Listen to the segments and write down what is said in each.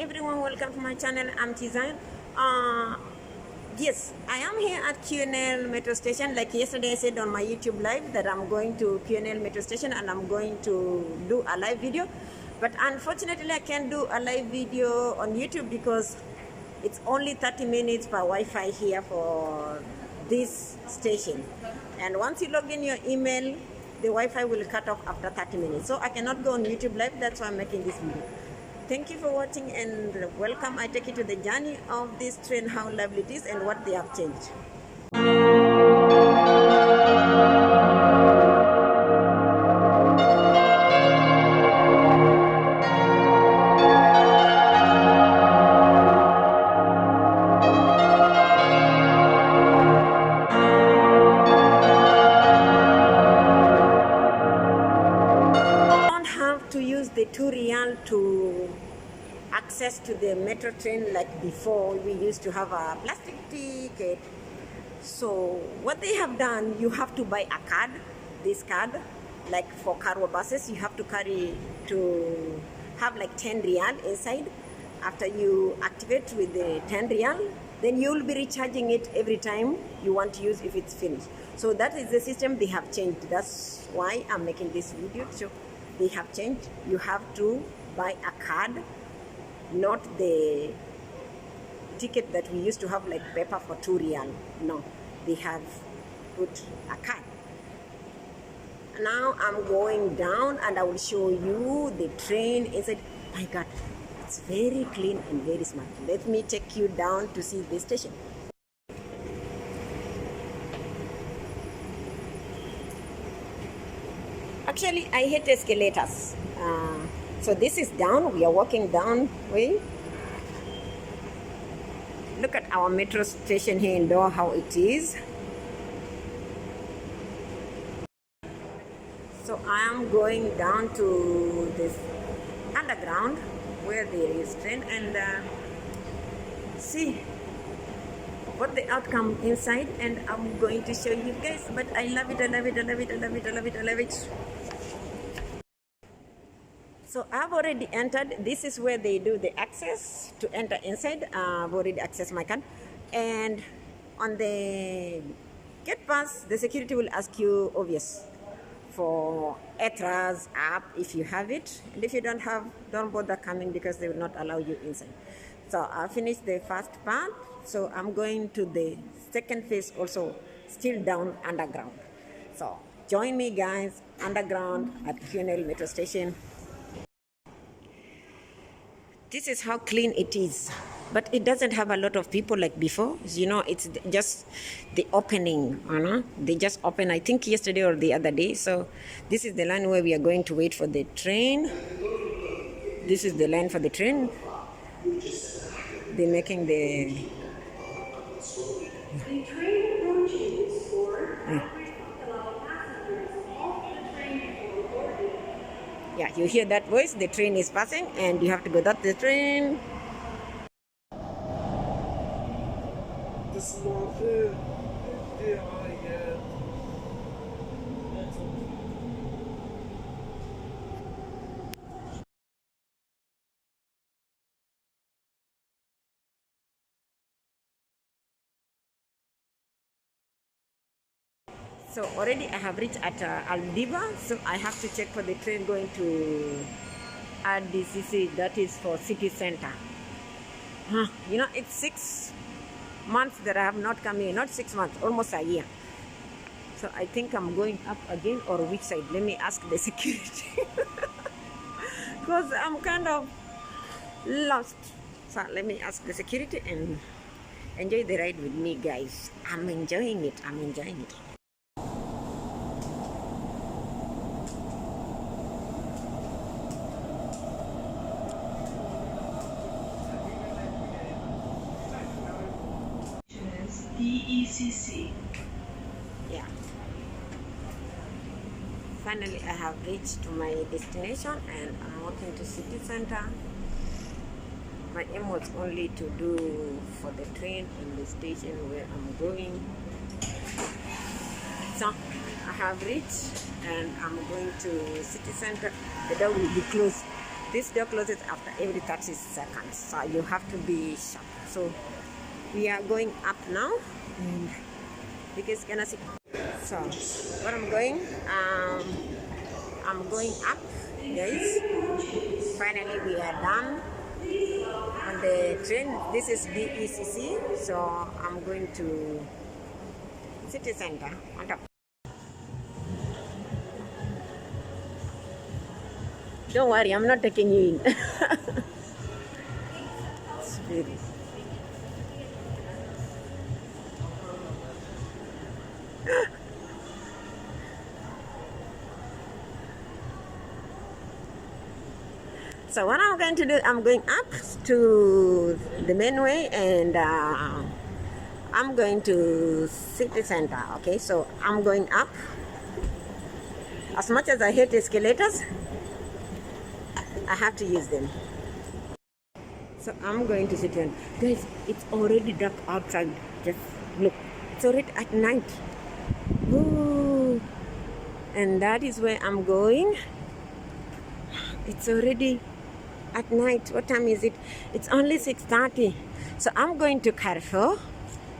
everyone, welcome to my channel. I'm Tizan. Yes, I am here at QNL metro station. Like yesterday I said on my YouTube live that I'm going to QNL metro station and I'm going to do a live video, but unfortunately I can't do a live video on YouTube because it's only 30 minutes per Wi-Fi here for this station, and once you log in your email, the Wi-Fi will cut off after 30 minutes, so I cannot go on YouTube live. That's why I'm making this video. Thank you for watching and welcome. I take you to the journey of this train, how lovely it is and what they have changed. To use the 2 Riyal to access to the metro train like before. We used to have a plastic ticket. So what they have done, you have to buy a card, this card, like for Karwa buses, you have to have like 10 Riyal inside. After you activate with the 10 Riyal, then you will be recharging it every time you want to use if it's finished. So that is the system they have changed. That's why I'm making this video. So they have changed. You have to buy a card, not the ticket that we used to have like paper for 2 Riyal. No, they have put a card. Now I'm going down and I will show you the train inside. My God, it's very clean and very smart. Let me take you down to see the station. Actually, I hate escalators. So this is down. We are walking down way. Look at our metro station here in Doha, how it is. So I am going down to this underground where there is train and see what the outcome inside, and I'm going to show you guys. But I love it, I love it, I love it, I love it, I love it, I love it. So I've already entered. This is where they do the access to enter inside. I've already accessed my card, and on the gate pass, the security will ask you obvious for ETRA's app if you have it, and if you don't have, don't bother coming because they will not allow you inside. So I finished the first part, so I'm going to the second phase, also still down underground. So join me guys, underground at QNL metro station. This is how clean it is, but it doesn't have a lot of people like before. You know, it's just the opening, you know? They just opened, I think yesterday or the other day. So this is the line where we are going to wait for the train. This is the line for the train. They're making the train approaches for yeah, you hear that voice, the train is passing and you have to go that the train. So already I have reached at Aldiba, so I have to check for the train going to RDCC, that is for city center. You know, it's 6 months that I have not come here, not 6 months, almost a year. So I think I'm going up again, or which side? Let me ask the security because I'm kind of lost. So let me ask the security and enjoy the ride with me guys. I'm enjoying it, I'm enjoying it. DECC. Yeah. Finally, I have reached my destination and I'm walking to city center. My aim was only to do for the train in the station where I'm going. So I have reached and I'm going to city center. The door will be closed. This door closes after every 30 seconds, so you have to be sharp. So we are going up now, and because can I see? So where I'm going up, guys. Finally we are done on the train. This is BECC, so I'm going to city center on top. Don't worry, I'm not taking you in. It's very... So what I'm going to do, I'm going up to the main way, and I'm going to city center. Okay, so I'm going up. As much as I hate escalators, I have to use them. So I'm going to city center. Guys, it's already dark outside. Just look, it's already at night. Ooh. And that is where I'm going. It's already at night. What time is it? It's only 6:30. So I'm going to Carrefour.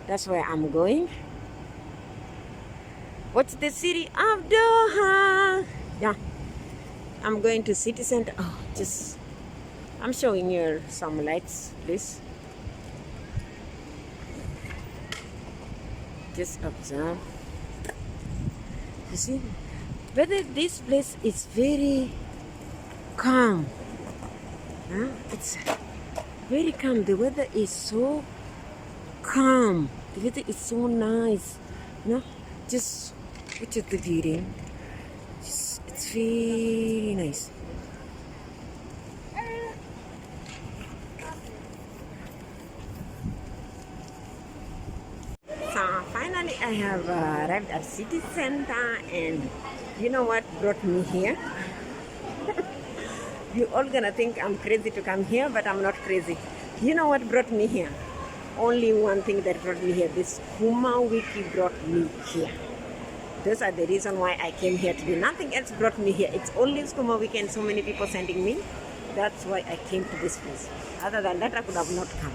That's where I'm going. What's the city of Doha? Yeah, I'm going to city center. Oh, I'm showing you some lights, please. Just observe. You see, whether this place is very calm. It's very calm. The weather is so calm. The weather is so nice. Just look at the beauty. It's very nice. So finally I have arrived at city center, and you know what brought me here? You all gonna think I'm crazy to come here, but I'm not crazy. You know what brought me here? Only one thing that brought me here. This Sukuma Wiki brought me here. Those are the reason why I came here today. Nothing else brought me here. It's only Sukuma Wiki and so many people sending me. That's why I came to this place. Other than that, I could have not come.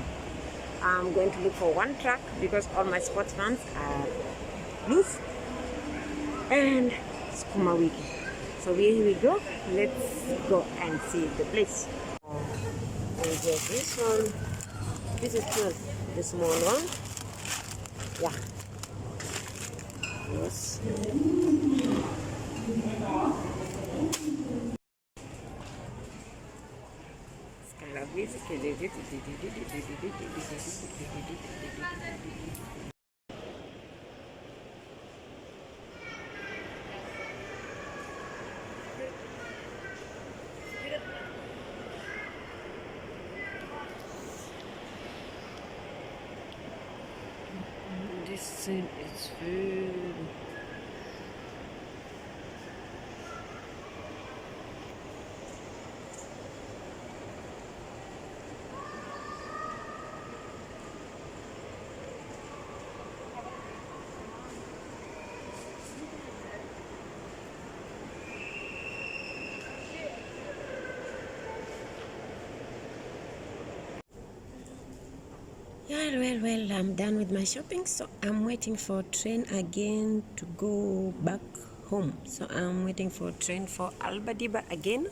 I'm going to look for one truck because all my sports fans are loose. And Sukuma Wiki. So here we go. Let's go and see the place. And this one. This is the small one. Yeah. Yes. It's kind of busy. This scene is very... Well, I'm done with my shopping, so I'm waiting for train again to go back home. So I'm waiting for train for Albadiba again.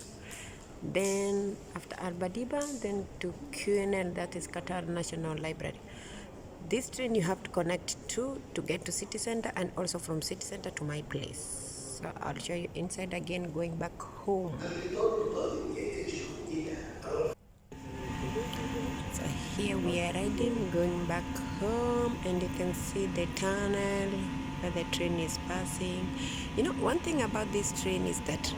Then after Albadiba, then to QNL, that is Qatar National Library. This train you have to connect to get to city center, and also from city center to my place. So I'll show you inside again going back home. So here we are riding, going back home, and you can see the tunnel where the train is passing. You know, one thing about this train is that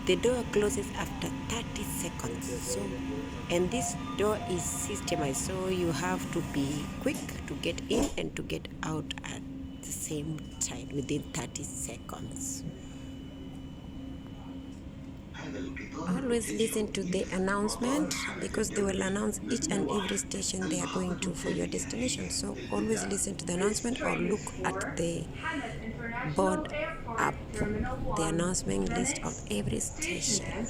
the door closes after 30 seconds. So, and this door is systemized, so you have to be quick to get in and to get out at the same time within 30 seconds. Always listen to the announcement, because they will announce each and every station they are going to for your destination. So always listen to the announcement or look at the board up, the announcement list of every station.